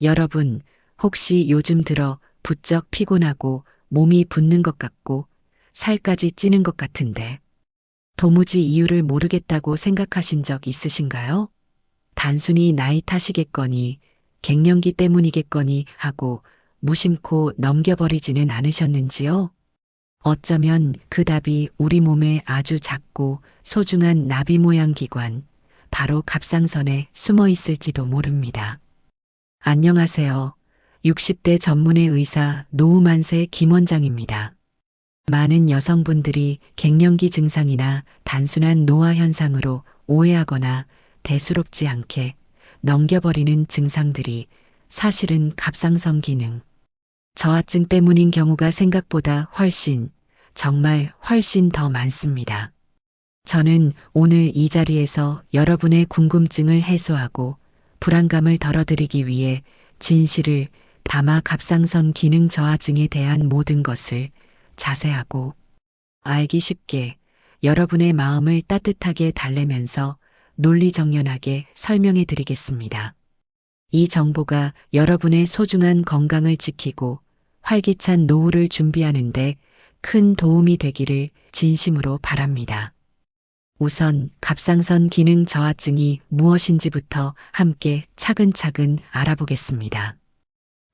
여러분, 혹시 요즘 들어 부쩍 피곤하고 몸이 붓는 것 같고 살까지 찌는 것 같은데 도무지 이유를 모르겠다고 생각하신 적 있으신가요? 단순히 나이 탓이겠거니 갱년기 때문이겠거니 하고 무심코 넘겨버리지는 않으셨는지요? 어쩌면 그 답이 우리 몸에 아주 작고 소중한 나비 모양 기관, 바로 갑상선에 숨어 있을지도 모릅니다. 안녕하세요. 60대 전문의 의사 노우만세 김원장입니다. 많은 여성분들이 갱년기 증상이나 단순한 노화 현상으로 오해하거나 대수롭지 않게 넘겨버리는 증상들이 사실은 갑상선 기능 저하증 때문인 경우가 생각보다 정말 훨씬 더 많습니다. 저는 오늘 이 자리에서 여러분의 궁금증을 해소하고 불안감을 덜어드리기 위해 진실을 담아 갑상선 기능 저하증에 대한 모든 것을 자세하고 알기 쉽게 여러분의 마음을 따뜻하게 달래면서 논리정연하게 설명해 드리겠습니다. 이 정보가 여러분의 소중한 건강을 지키고 활기찬 노후를 준비하는데 큰 도움이 되기를 진심으로 바랍니다. 우선 갑상선 기능 저하증이 무엇인지부터 함께 차근차근 알아보겠습니다.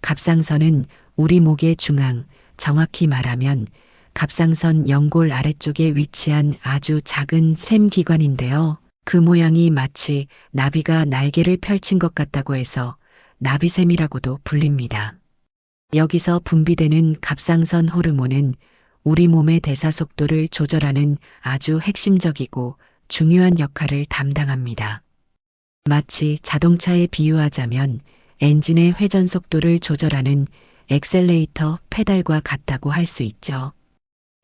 갑상선은 우리 목의 중앙, 정확히 말하면 갑상선 연골 아래쪽에 위치한 아주 작은 샘기관인데요. 그 모양이 마치 나비가 날개를 펼친 것 같다고 해서 나비샘이라고도 불립니다. 여기서 분비되는 갑상선 호르몬은 우리 몸의 대사 속도를 조절하는 아주 핵심적이고 중요한 역할을 담당합니다. 마치 자동차에 비유하자면 엔진의 회전 속도를 조절하는 엑셀레이터 페달과 같다고 할 수 있죠.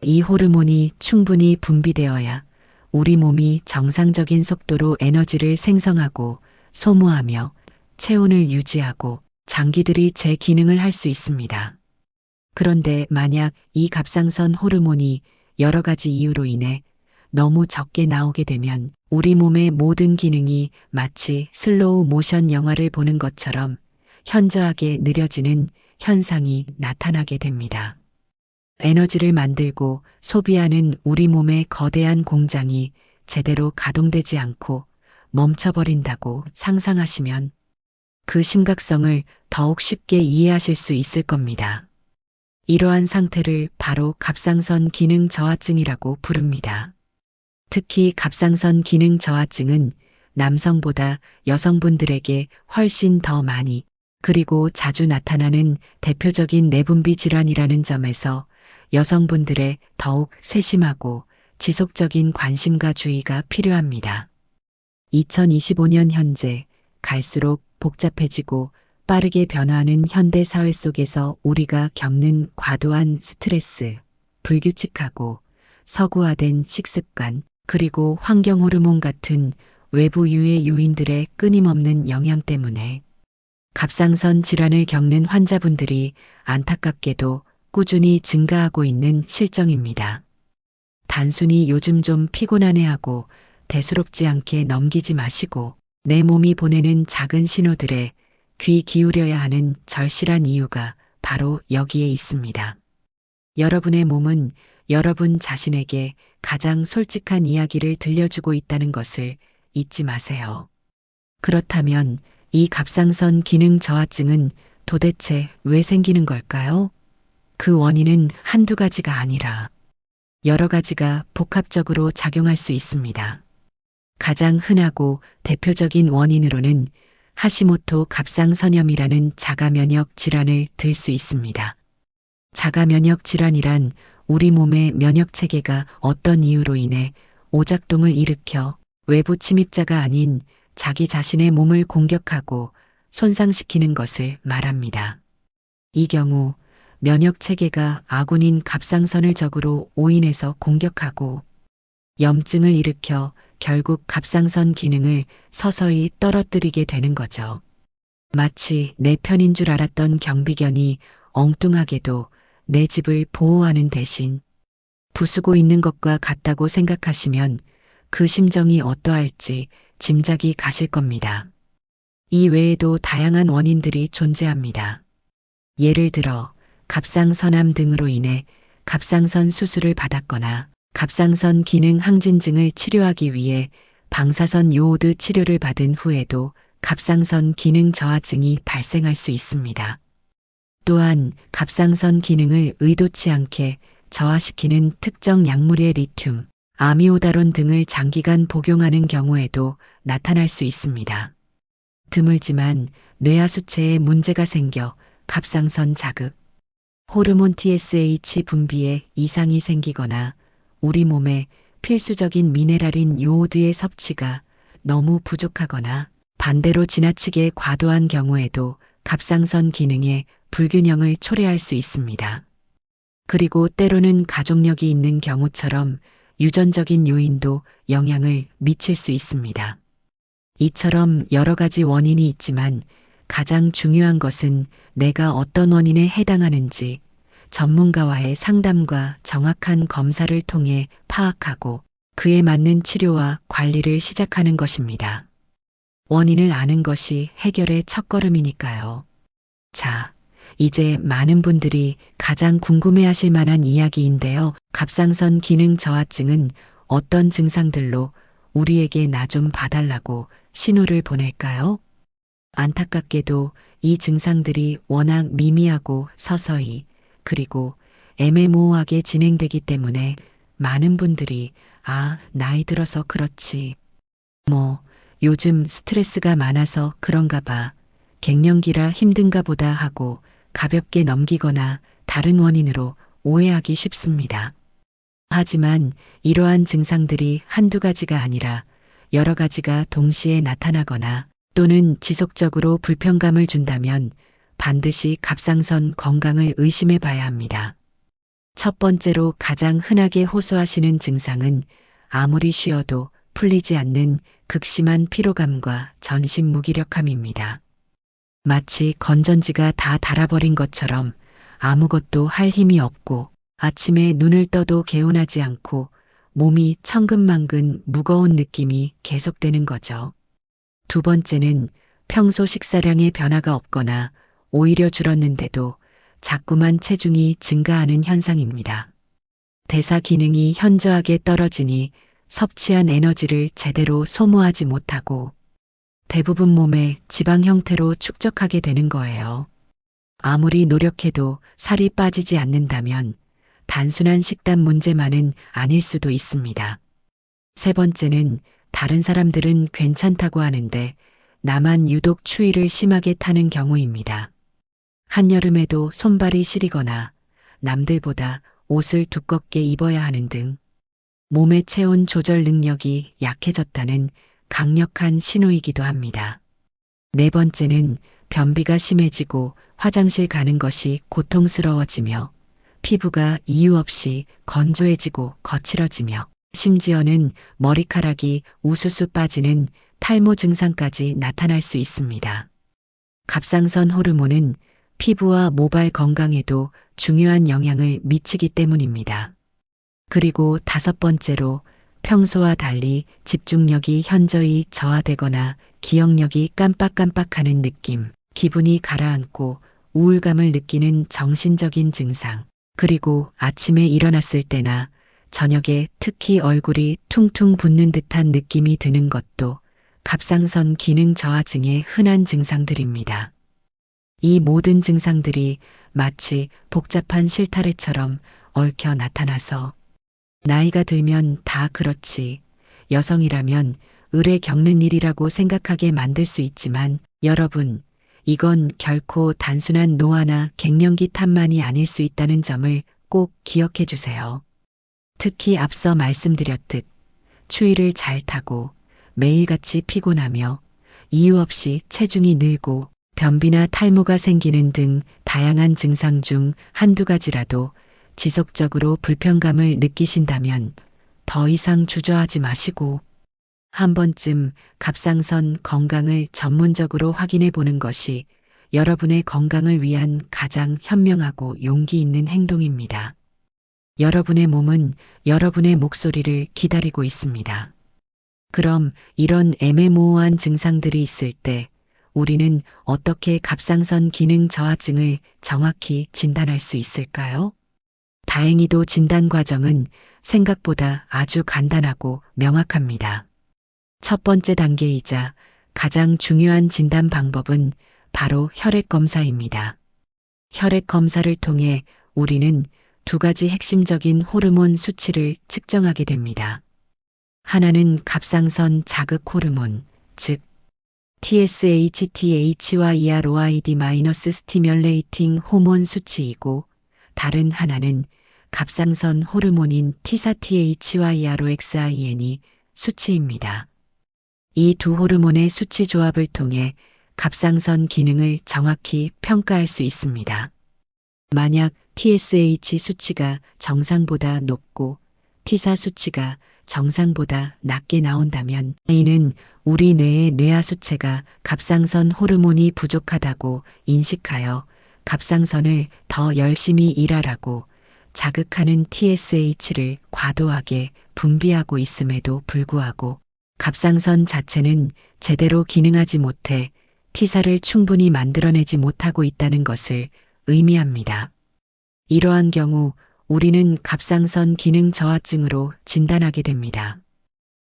이 호르몬이 충분히 분비되어야 우리 몸이 정상적인 속도로 에너지를 생성하고 소모하며 체온을 유지하고 장기들이 제 기능을 할 수 있습니다. 그런데 만약 이 갑상선 호르몬이 여러 가지 이유로 인해 너무 적게 나오게 되면 우리 몸의 모든 기능이 마치 슬로우 모션 영화를 보는 것처럼 현저하게 느려지는 현상이 나타나게 됩니다. 에너지를 만들고 소비하는 우리 몸의 거대한 공장이 제대로 가동되지 않고 멈춰버린다고 상상하시면 그 심각성을 더욱 쉽게 이해하실 수 있을 겁니다. 이러한 상태를 바로 갑상선 기능 저하증이라고 부릅니다. 특히 갑상선 기능 저하증은 남성보다 여성분들에게 훨씬 더 많이 그리고 자주 나타나는 대표적인 내분비 질환이라는 점에서 여성분들의 더욱 세심하고 지속적인 관심과 주의가 필요합니다. 2025년 현재 갈수록 복잡해지고 빠르게 변화하는 현대 사회 속에서 우리가 겪는 과도한 스트레스, 불규칙하고 서구화된 식습관, 그리고 환경 호르몬 같은 외부 유해 요인들의 끊임없는 영향 때문에 갑상선 질환을 겪는 환자분들이 안타깝게도 꾸준히 증가하고 있는 실정입니다. 단순히 요즘 좀 피곤하네 하고 대수롭지 않게 넘기지 마시고 내 몸이 보내는 작은 신호들에 귀 기울여야 하는 절실한 이유가 바로 여기에 있습니다. 여러분의 몸은 여러분 자신에게 가장 솔직한 이야기를 들려주고 있다는 것을 잊지 마세요. 그렇다면 이 갑상선 기능 저하증은 도대체 왜 생기는 걸까요? 그 원인은 한두 가지가 아니라 여러 가지가 복합적으로 작용할 수 있습니다. 가장 흔하고 대표적인 원인으로는 하시모토 갑상선염이라는 자가면역 질환을 들 수 있습니다. 자가면역 질환이란 우리 몸의 면역 체계가 어떤 이유로 인해 오작동을 일으켜 외부 침입자가 아닌 자기 자신의 몸을 공격하고 손상시키는 것을 말합니다. 이 경우 면역 체계가 아군인 갑상선을 적으로 오인해서 공격하고 염증을 일으켜 결국 갑상선 기능을 서서히 떨어뜨리게 되는 거죠. 마치 내 편인 줄 알았던 경비견이 엉뚱하게도 내 집을 보호하는 대신 부수고 있는 것과 같다고 생각하시면 그 심정이 어떠할지 짐작이 가실 겁니다. 이 외에도 다양한 원인들이 존재합니다. 예를 들어 갑상선암 등으로 인해 갑상선 수술을 받았거나 갑상선 기능 항진증을 치료하기 위해 방사선 요오드 치료를 받은 후에도 갑상선 기능 저하증이 발생할 수 있습니다. 또한 갑상선 기능을 의도치 않게 저하시키는 특정 약물의 리튬, 아미오다론 등을 장기간 복용하는 경우에도 나타날 수 있습니다. 드물지만 뇌하수체에 문제가 생겨 갑상선 자극, 호르몬 TSH 분비에 이상이 생기거나 우리 몸에 필수적인 미네랄인 요오드의 섭취가 너무 부족하거나 반대로 지나치게 과도한 경우에도 갑상선 기능에 불균형을 초래할 수 있습니다. 그리고 때로는 가족력이 있는 경우처럼 유전적인 요인도 영향을 미칠 수 있습니다. 이처럼 여러 가지 원인이 있지만 가장 중요한 것은 내가 어떤 원인에 해당하는지 전문가와의 상담과 정확한 검사를 통해 파악하고 그에 맞는 치료와 관리를 시작하는 것입니다. 원인을 아는 것이 해결의 첫걸음이니까요. 자, 이제 많은 분들이 가장 궁금해하실 만한 이야기인데요. 갑상선 기능 저하증은 어떤 증상들로 우리에게 나 좀 봐달라고 신호를 보낼까요? 안타깝게도 이 증상들이 워낙 미미하고 서서히 그리고 애매모호하게 진행되기 때문에 많은 분들이 나이 들어서 그렇지. 요즘 스트레스가 많아서 그런가 봐. 갱년기라 힘든가 보다 하고 가볍게 넘기거나 다른 원인으로 오해하기 쉽습니다. 하지만 이러한 증상들이 한두 가지가 아니라 여러 가지가 동시에 나타나거나 또는 지속적으로 불편감을 준다면 반드시 갑상선 건강을 의심해 봐야 합니다. 첫 번째로 가장 흔하게 호소하시는 증상은 아무리 쉬어도 풀리지 않는 극심한 피로감과 전신 무기력함입니다. 마치 건전지가 다 닳아버린 것처럼 아무것도 할 힘이 없고 아침에 눈을 떠도 개운하지 않고 몸이 천근만근 무거운 느낌이 계속되는 거죠. 두 번째는 평소 식사량의 변화가 없거나 오히려 줄었는데도 자꾸만 체중이 증가하는 현상입니다. 대사 기능이 현저하게 떨어지니 섭취한 에너지를 제대로 소모하지 못하고 대부분 몸에 지방 형태로 축적하게 되는 거예요. 아무리 노력해도 살이 빠지지 않는다면 단순한 식단 문제만은 아닐 수도 있습니다. 세 번째는 다른 사람들은 괜찮다고 하는데 나만 유독 추위를 심하게 타는 경우입니다. 한여름에도 손발이 시리거나 남들보다 옷을 두껍게 입어야 하는 등 몸의 체온 조절 능력이 약해졌다는 강력한 신호이기도 합니다. 네 번째는 변비가 심해지고 화장실 가는 것이 고통스러워지며 피부가 이유 없이 건조해지고 거칠어지며 심지어는 머리카락이 우수수 빠지는 탈모 증상까지 나타날 수 있습니다. 갑상선 호르몬은 피부와 모발 건강에도 중요한 영향을 미치기 때문입니다. 그리고 다섯 번째로 평소와 달리 집중력이 현저히 저하되거나 기억력이 깜빡깜빡하는 느낌, 기분이 가라앉고 우울감을 느끼는 정신적인 증상, 그리고 아침에 일어났을 때나 저녁에 특히 얼굴이 퉁퉁 붓는 듯한 느낌이 드는 것도 갑상선 기능 저하증의 흔한 증상들입니다. 이 모든 증상들이 마치 복잡한 실타래처럼 얽혀 나타나서 나이가 들면 다 그렇지, 여성이라면 의례 겪는 일이라고 생각하게 만들 수 있지만 여러분, 이건 결코 단순한 노화나 갱년기 탓만이 아닐 수 있다는 점을 꼭 기억해 주세요. 특히 앞서 말씀드렸듯 추위를 잘 타고 매일같이 피곤하며 이유 없이 체중이 늘고 변비나 탈모가 생기는 등 다양한 증상 중 한두 가지라도 지속적으로 불편감을 느끼신다면 더 이상 주저하지 마시고 한 번쯤 갑상선 건강을 전문적으로 확인해 보는 것이 여러분의 건강을 위한 가장 현명하고 용기 있는 행동입니다. 여러분의 몸은 여러분의 목소리를 기다리고 있습니다. 그럼 이런 애매모호한 증상들이 있을 때 우리는 어떻게 갑상선 기능 저하증을 정확히 진단할 수 있을까요? 다행히도 진단 과정은 생각보다 아주 간단하고 명확합니다. 첫 번째 단계이자 가장 중요한 진단 방법은 바로 혈액 검사입니다. 혈액 검사를 통해 우리는 두 가지 핵심적인 호르몬 수치를 측정하게 됩니다. 하나는 갑상선 자극 호르몬, 즉 TSHTH와 EROID-스티뮬레이팅 호몬 수치이고, 다른 하나는 갑상선 호르몬인 T4TH와 EROXIN이 수치입니다. 이 두 호르몬의 수치 조합을 통해 갑상선 기능을 정확히 평가할 수 있습니다. 만약 TSH 수치가 정상보다 높고 T4 수치가 정상보다 낮게 나온다면 이는 우리 뇌의 뇌하수체가 갑상선 호르몬이 부족하다고 인식하여 갑상선을 더 열심히 일하라고 자극하는 TSH를 과도하게 분비하고 있음에도 불구하고 갑상선 자체는 제대로 기능하지 못해 T사를 충분히 만들어내지 못하고 있다는 것을 의미합니다. 이러한 경우 우리는 갑상선 기능 저하증으로 진단하게 됩니다.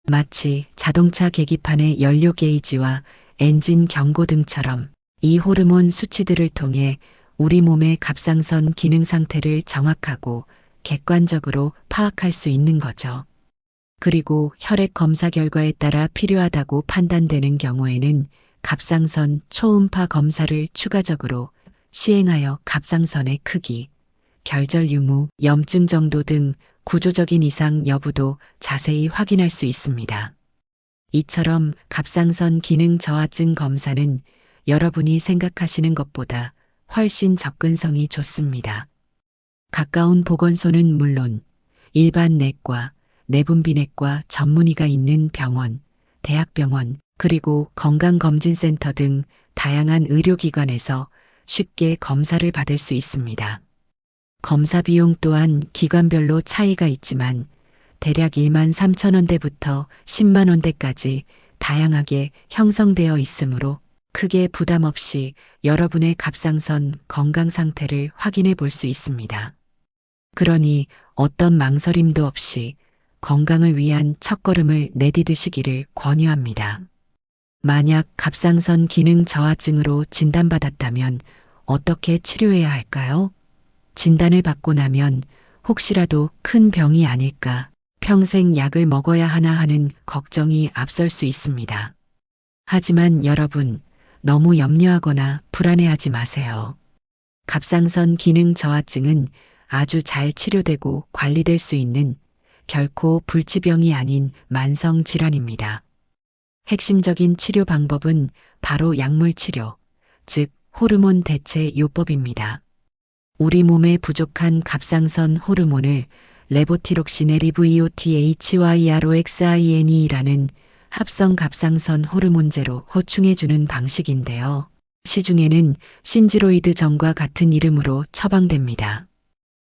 마치 자동차 계기판의 연료 게이지와 엔진 경고등처럼 이 호르몬 수치들을 통해 우리 몸의 갑상선 기능 상태를 정확하고 객관적으로 파악할 수 있는 거죠. 그리고 혈액 검사 결과에 따라 필요하다고 판단되는 경우에는 갑상선 초음파 검사를 추가적으로 시행하여 갑상선의 크기, 결절 유무, 염증 정도 등 구조적인 이상 여부도 자세히 확인할 수 있습니다. 이처럼 갑상선 기능 저하증 검사는 여러분이 생각하시는 것보다 훨씬 접근성이 좋습니다. 가까운 보건소는 물론 일반 내과, 내분비내과 전문의가 있는 병원, 대학병원, 그리고 건강검진센터 등 다양한 의료기관에서 쉽게 검사를 받을 수 있습니다. 검사 비용 또한 기관별로 차이가 있지만 대략 13,000원대부터 10만 원대까지 다양하게 형성되어 있으므로 크게 부담 없이 여러분의 갑상선 건강 상태를 확인해 볼 수 있습니다. 그러니 어떤 망설임도 없이 건강을 위한 첫걸음을 내디디시기를 권유합니다. 만약 갑상선 기능 저하증으로 진단받았다면 어떻게 치료해야 할까요? 진단을 받고 나면 혹시라도 큰 병이 아닐까, 평생 약을 먹어야 하나 하는 걱정이 앞설 수 있습니다. 하지만 여러분, 너무 염려하거나 불안해하지 마세요. 갑상선 기능 저하증은 아주 잘 치료되고 관리될 수 있는 결코 불치병이 아닌 만성 질환입니다. 핵심적인 치료 방법은 바로 약물 치료, 즉 호르몬 대체 요법입니다. 우리 몸에 부족한 갑상선 호르몬을 레보티록신의 REVOTH와 EROXINE라는 합성 갑상선 호르몬제로 호충해주는 방식인데요. 시중에는 신지로이드전과 같은 이름으로 처방됩니다.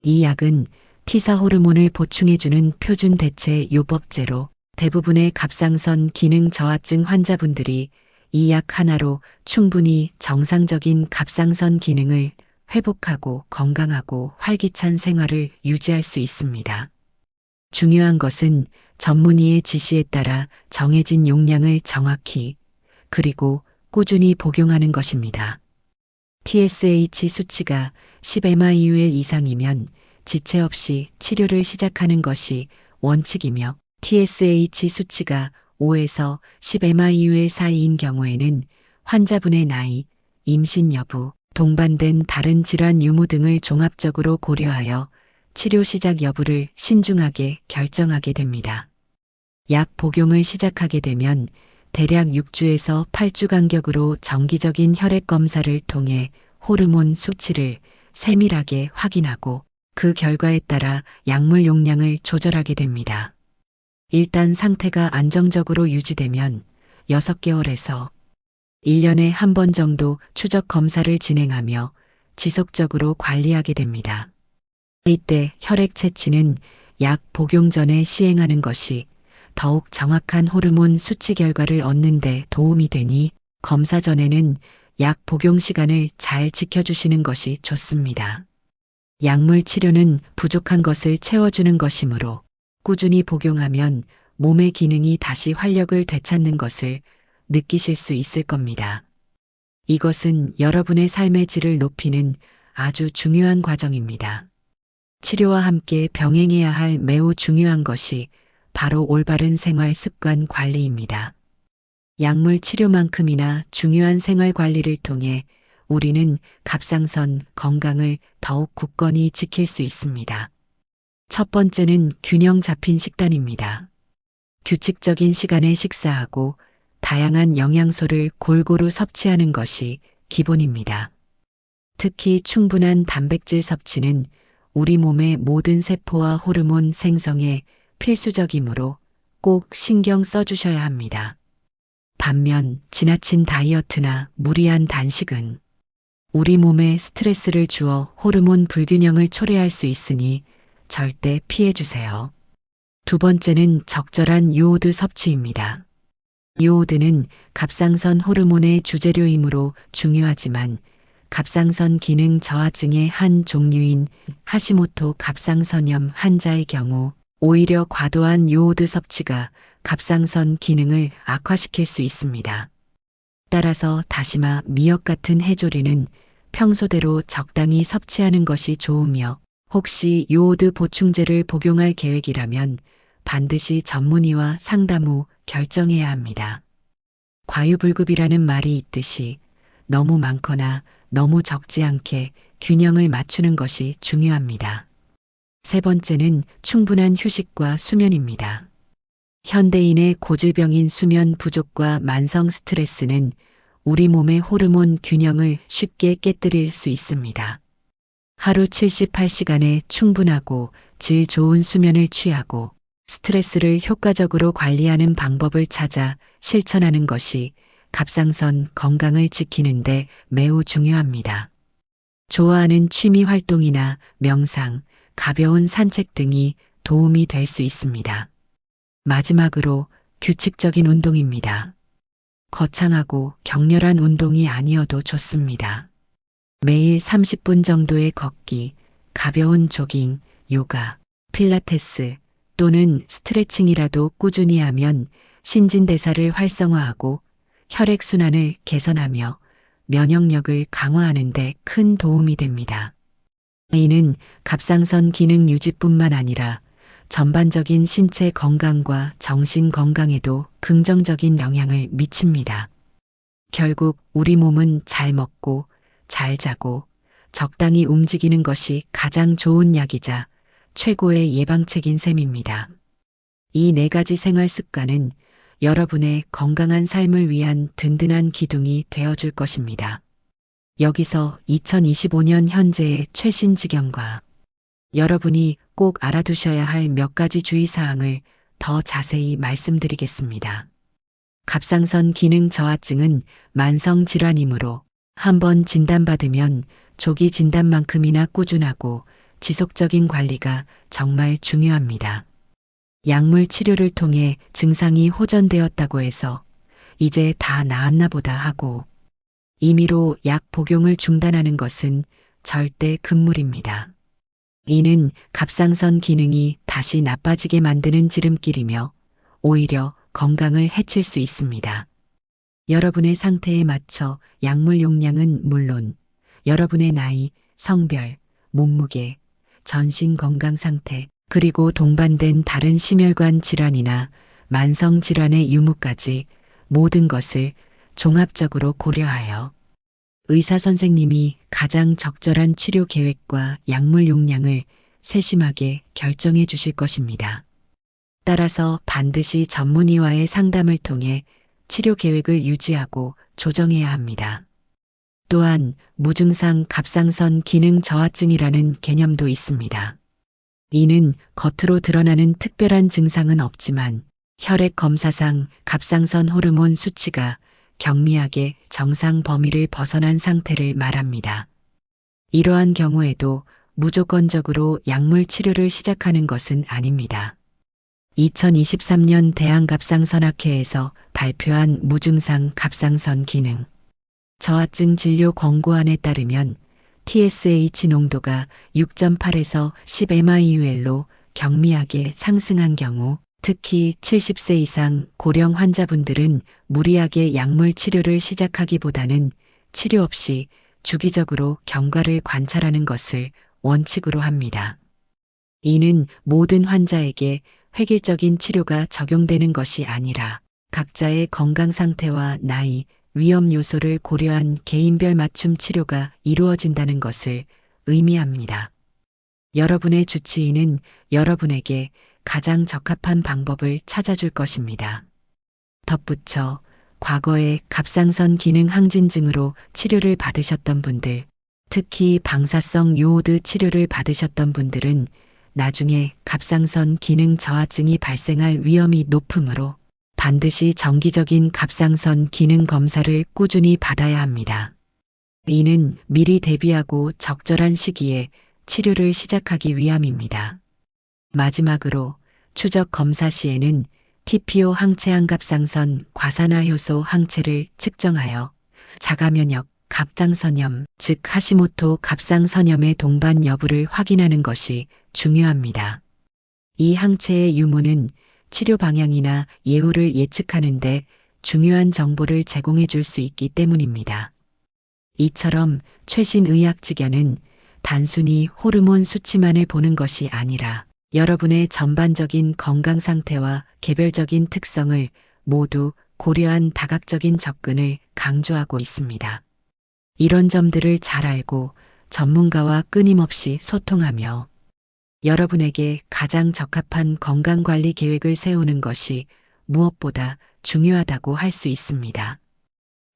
이 약은 T사 호르몬을 보충해주는 표준 대체 요법제로 대부분의 갑상선 기능 저하증 환자분들이 이 약 하나로 충분히 정상적인 갑상선 기능을 회복하고 건강하고 활기찬 생활을 유지할 수 있습니다. 중요한 것은 전문의의 지시에 따라 정해진 용량을 정확히 그리고 꾸준히 복용하는 것입니다. TSH 수치가 10mIUL 이상이면 지체 없이 치료를 시작하는 것이 원칙이며 TSH 수치가 5에서 10mIUL 사이인 경우에는 환자분의 나이, 임신 여부, 동반된 다른 질환 유무 등을 종합적으로 고려하여 치료 시작 여부를 신중하게 결정하게 됩니다. 약 복용을 시작하게 되면 대략 6주에서 8주 간격으로 정기적인 혈액 검사를 통해 호르몬 수치를 세밀하게 확인하고 그 결과에 따라 약물 용량을 조절하게 됩니다. 일단 상태가 안정적으로 유지되면 6개월에서 1년에 한 번 정도 추적 검사를 진행하며 지속적으로 관리하게 됩니다. 이때 혈액 채취는 약 복용 전에 시행하는 것이 더욱 정확한 호르몬 수치 결과를 얻는 데 도움이 되니 검사 전에는 약 복용 시간을 잘 지켜주시는 것이 좋습니다. 약물 치료는 부족한 것을 채워주는 것이므로 꾸준히 복용하면 몸의 기능이 다시 활력을 되찾는 것을 느끼실 수 있을 겁니다. 이것은 여러분의 삶의 질을 높이는 아주 중요한 과정입니다. 치료와 함께 병행해야 할 매우 중요한 것이 바로 올바른 생활 습관 관리입니다. 약물 치료만큼이나 중요한 생활 관리를 통해 우리는 갑상선 건강을 더욱 굳건히 지킬 수 있습니다. 첫 번째는 균형 잡힌 식단입니다. 규칙적인 시간에 식사하고 다양한 영양소를 골고루 섭취하는 것이 기본입니다. 특히 충분한 단백질 섭취는 우리 몸의 모든 세포와 호르몬 생성에 필수적이므로 꼭 신경 써주셔야 합니다. 반면 지나친 다이어트나 무리한 단식은 우리 몸에 스트레스를 주어 호르몬 불균형을 초래할 수 있으니 절대 피해주세요. 두 번째는 적절한 요오드 섭취입니다. 요오드는 갑상선 호르몬의 주재료이므로 중요하지만 갑상선 기능 저하증의 한 종류인 하시모토 갑상선염 환자의 경우 오히려 과도한 요오드 섭취가 갑상선 기능을 악화시킬 수 있습니다. 따라서 다시마, 미역 같은 해조류는 평소대로 적당히 섭취하는 것이 좋으며 혹시 요오드 보충제를 복용할 계획이라면 반드시 전문의와 상담 후 결정해야 합니다. 과유불급이라는 말이 있듯이 너무 많거나 너무 적지 않게 균형을 맞추는 것이 중요합니다. 세 번째는 충분한 휴식과 수면입니다. 현대인의 고질병인 수면 부족과 만성 스트레스는 우리 몸의 호르몬 균형을 쉽게 깨뜨릴 수 있습니다. 하루 78시간의 충분하고 질 좋은 수면을 취하고 스트레스를 효과적으로 관리하는 방법을 찾아 실천하는 것이 갑상선 건강을 지키는데 매우 중요합니다. 좋아하는 취미 활동이나 명상, 가벼운 산책 등이 도움이 될 수 있습니다. 마지막으로 규칙적인 운동입니다. 거창하고 격렬한 운동이 아니어도 좋습니다. 매일 30분 정도의 걷기, 가벼운 조깅, 요가, 필라테스 또는 스트레칭이라도 꾸준히 하면 신진대사를 활성화하고 혈액순환을 개선하며 면역력을 강화하는 데 큰 도움이 됩니다. 이는 갑상선 기능 유지뿐만 아니라 전반적인 신체 건강과 정신 건강에도 긍정적인 영향을 미칩니다. 결국 우리 몸은 잘 먹고 잘 자고 적당히 움직이는 것이 가장 좋은 약이자 최고의 예방책인 셈입니다. 이 네 가지 생활 습관은 여러분의 건강한 삶을 위한 든든한 기둥이 되어줄 것입니다. 여기서 2025년 현재의 최신 지경과 여러분이 꼭 알아두셔야 할 몇 가지 주의사항을 더 자세히 말씀드리겠습니다. 갑상선 기능 저하증은 만성 질환이므로 한번 진단받으면 조기 진단만큼이나 꾸준하고 지속적인 관리가 정말 중요합니다. 약물 치료를 통해 증상이 호전되었다고 해서 이제 다 나았나 보다 하고 임의로 약 복용을 중단하는 것은 절대 금물입니다. 이는 갑상선 기능이 다시 나빠지게 만드는 지름길이며 오히려 건강을 해칠 수 있습니다. 여러분의 상태에 맞춰 약물 용량은 물론 여러분의 나이, 성별, 몸무게, 전신 건강 상태, 그리고 동반된 다른 심혈관 질환이나 만성 질환의 유무까지 모든 것을 종합적으로 고려하여 의사 선생님이 가장 적절한 치료 계획과 약물 용량을 세심하게 결정해 주실 것입니다. 따라서 반드시 전문의와의 상담을 통해 치료 계획을 유지하고 조정해야 합니다. 또한 무증상 갑상선 기능 저하증이라는 개념도 있습니다. 이는 겉으로 드러나는 특별한 증상은 없지만 혈액 검사상 갑상선 호르몬 수치가 경미하게 정상 범위를 벗어난 상태를 말합니다. 이러한 경우에도 무조건적으로 약물 치료를 시작하는 것은 아닙니다. 2023년 대한갑상선학회에서 발표한 무증상 갑상선 기능 저하증 진료 권고안에 따르면 TSH 농도가 6.8에서 10mIUL로 경미하게 상승한 경우, 특히 70세 이상 고령 환자분들은 무리하게 약물 치료를 시작하기보다는 치료 없이 주기적으로 경과를 관찰하는 것을 원칙으로 합니다. 이는 모든 환자에게 획일적인 치료가 적용되는 것이 아니라 각자의 건강 상태와 나이, 위험 요소를 고려한 개인별 맞춤 치료가 이루어진다는 것을 의미합니다. 여러분의 주치의는 여러분에게 가장 적합한 방법을 찾아줄 것입니다. 덧붙여 과거에 갑상선 기능 항진증으로 치료를 받으셨던 분들, 특히 방사성 요오드 치료를 받으셨던 분들은 나중에 갑상선 기능 저하증이 발생할 위험이 높으므로 반드시 정기적인 갑상선 기능 검사를 꾸준히 받아야 합니다. 이는 미리 대비하고 적절한 시기에 치료를 시작하기 위함입니다. 마지막으로 추적 검사 시에는 TPO 항체 항갑상선 과산화 효소 항체를 측정하여 자가면역, 갑상선염, 즉 하시모토 갑상선염의 동반 여부를 확인하는 것이 중요합니다. 이 항체의 유무는 치료 방향이나 예후를 예측하는 데 중요한 정보를 제공해 줄 수 있기 때문입니다. 이처럼 최신 의학 직연은 단순히 호르몬 수치만을 보는 것이 아니라 여러분의 전반적인 건강 상태와 개별적인 특성을 모두 고려한 다각적인 접근을 강조하고 있습니다. 이런 점들을 잘 알고 전문가와 끊임없이 소통하며 여러분에게 가장 적합한 건강관리 계획을 세우는 것이 무엇보다 중요하다고 할 수 있습니다.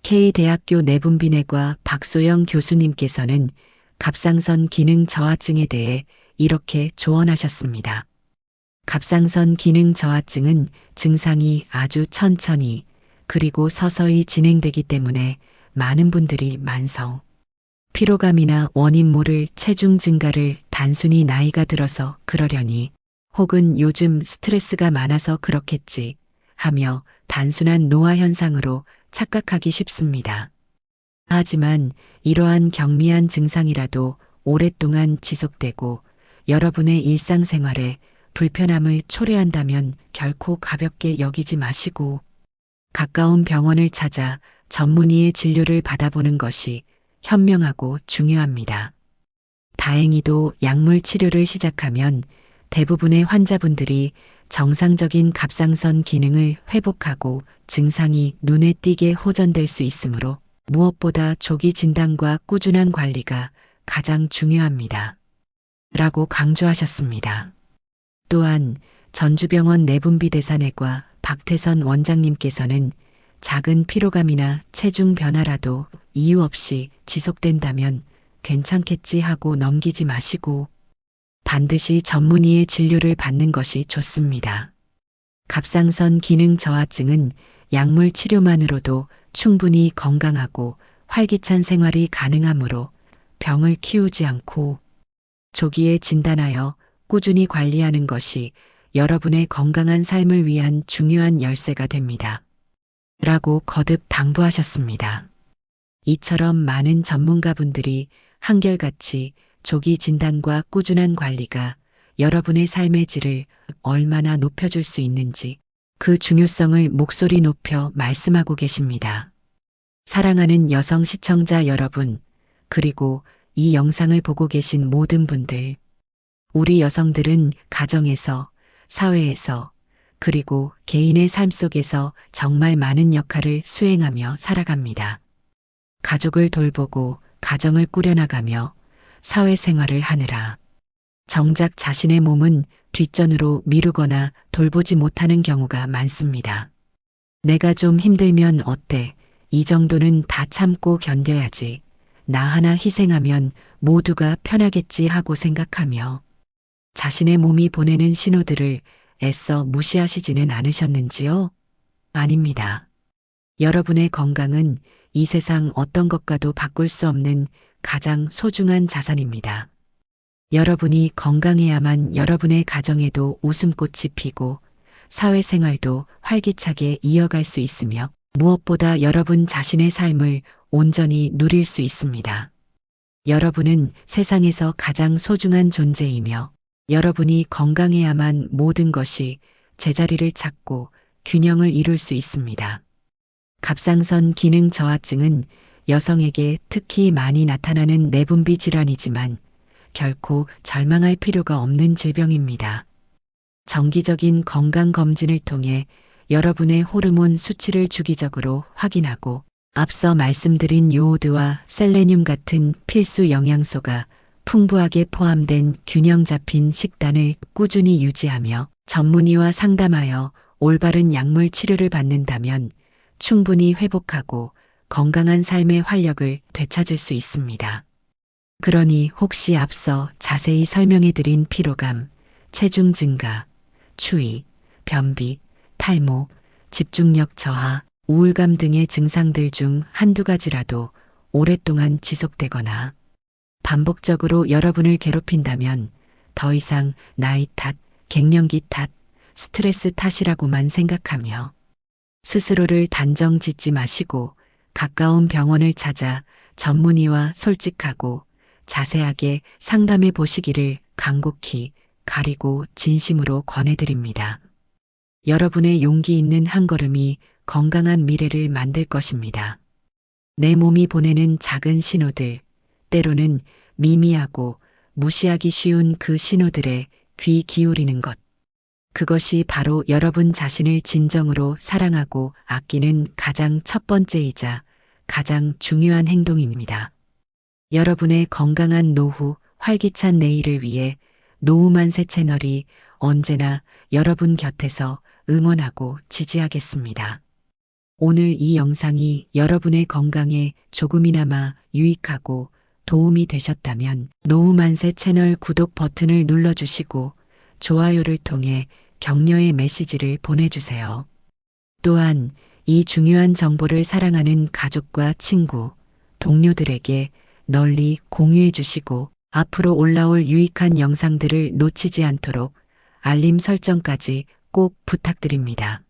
K대학교 내분비내과 박소영 교수님께서는 갑상선 기능 저하증에 대해 이렇게 조언하셨습니다. 갑상선 기능 저하증은 증상이 아주 천천히 그리고 서서히 진행되기 때문에 많은 분들이 만성, 피로감이나 원인 모를 체중 증가를 단순히 나이가 들어서 그러려니 혹은 요즘 스트레스가 많아서 그렇겠지 하며 단순한 노화 현상으로 착각하기 쉽습니다. 하지만 이러한 경미한 증상이라도 오랫동안 지속되고 여러분의 일상생활에 불편함을 초래한다면 결코 가볍게 여기지 마시고 가까운 병원을 찾아 전문의의 진료를 받아보는 것이 현명하고 중요합니다. 다행히도 약물 치료를 시작하면 대부분의 환자분들이 정상적인 갑상선 기능을 회복하고 증상이 눈에 띄게 호전될 수 있으므로 무엇보다 조기 진단과 꾸준한 관리가 가장 중요합니다. 라고 강조하셨습니다. 또한 전주병원 내분비대사내과 박태선 원장님께서는 작은 피로감이나 체중 변화라도 이유 없이 지속된다면 괜찮겠지 하고 넘기지 마시고 반드시 전문의의 진료를 받는 것이 좋습니다. 갑상선 기능 저하증은 약물 치료만으로도 충분히 건강하고 활기찬 생활이 가능하므로 병을 키우지 않고 조기에 진단하여 꾸준히 관리하는 것이 여러분의 건강한 삶을 위한 중요한 열쇠가 됩니다. 라고 거듭 당부하셨습니다. 이처럼 많은 전문가분들이 한결같이 조기 진단과 꾸준한 관리가 여러분의 삶의 질을 얼마나 높여줄 수 있는지 그 중요성을 목소리 높여 말씀하고 계십니다. 사랑하는 여성 시청자 여러분, 그리고 이 영상을 보고 계신 모든 분들, 우리 여성들은 가정에서, 사회에서, 그리고 개인의 삶 속에서 정말 많은 역할을 수행하며 살아갑니다. 가족을 돌보고 가정을 꾸려나가며 사회생활을 하느라 정작 자신의 몸은 뒷전으로 미루거나 돌보지 못하는 경우가 많습니다. 내가 좀 힘들면 어때? 이 정도는 다 참고 견뎌야지. 나 하나 희생하면 모두가 편하겠지 하고 생각하며 자신의 몸이 보내는 신호들을 애써 무시하시지는 않으셨는지요? 아닙니다. 여러분의 건강은 이 세상 어떤 것과도 바꿀 수 없는 가장 소중한 자산입니다. 여러분이 건강해야만 여러분의 가정에도 웃음꽃이 피고 사회생활도 활기차게 이어갈 수 있으며 무엇보다 여러분 자신의 삶을 온전히 누릴 수 있습니다. 여러분은 세상에서 가장 소중한 존재이며 여러분이 건강해야만 모든 것이 제자리를 찾고 균형을 이룰 수 있습니다. 갑상선 기능 저하증은 여성에게 특히 많이 나타나는 내분비 질환이지만 결코 절망할 필요가 없는 질병입니다. 정기적인 건강검진을 통해 여러분의 호르몬 수치를 주기적으로 확인하고 앞서 말씀드린 요오드와 셀레늄 같은 필수 영양소가 풍부하게 포함된 균형 잡힌 식단을 꾸준히 유지하며 전문의와 상담하여 올바른 약물 치료를 받는다면 충분히 회복하고 건강한 삶의 활력을 되찾을 수 있습니다. 그러니 혹시 앞서 자세히 설명해드린 피로감, 체중 증가, 추위, 변비, 탈모, 집중력 저하, 우울감 등의 증상들 중 한두 가지라도 오랫동안 지속되거나 반복적으로 여러분을 괴롭힌다면 더 이상 나이 탓, 갱년기 탓, 스트레스 탓이라고만 생각하며 스스로를 단정 짓지 마시고 가까운 병원을 찾아 전문의와 솔직하고 자세하게 상담해 보시기를 간곡히 가리고 진심으로 권해드립니다. 여러분의 용기 있는 한 걸음이 건강한 미래를 만들 것입니다. 내 몸이 보내는 작은 신호들, 때로는 미미하고 무시하기 쉬운 그 신호들에 귀 기울이는 것. 그것이 바로 여러분 자신을 진정으로 사랑하고 아끼는 가장 첫 번째이자 가장 중요한 행동입니다. 여러분의 건강한 노후, 활기찬 내일을 위해 노후만세 채널이 언제나 여러분 곁에서 응원하고 지지하겠습니다. 오늘 이 영상이 여러분의 건강에 조금이나마 유익하고 도움이 되셨다면 노후만세 채널 구독 버튼을 눌러주시고 좋아요를 통해 격려의 메시지를 보내주세요. 또한 이 중요한 정보를 사랑하는 가족과 친구, 동료들에게 널리 공유해 주시고 앞으로 올라올 유익한 영상들을 놓치지 않도록 알림 설정까지 꼭 부탁드립니다.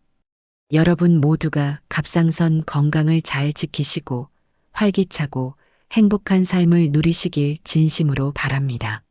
여러분 모두가 갑상선 건강을 잘 지키시고 활기차고 행복한 삶을 누리시길 진심으로 바랍니다.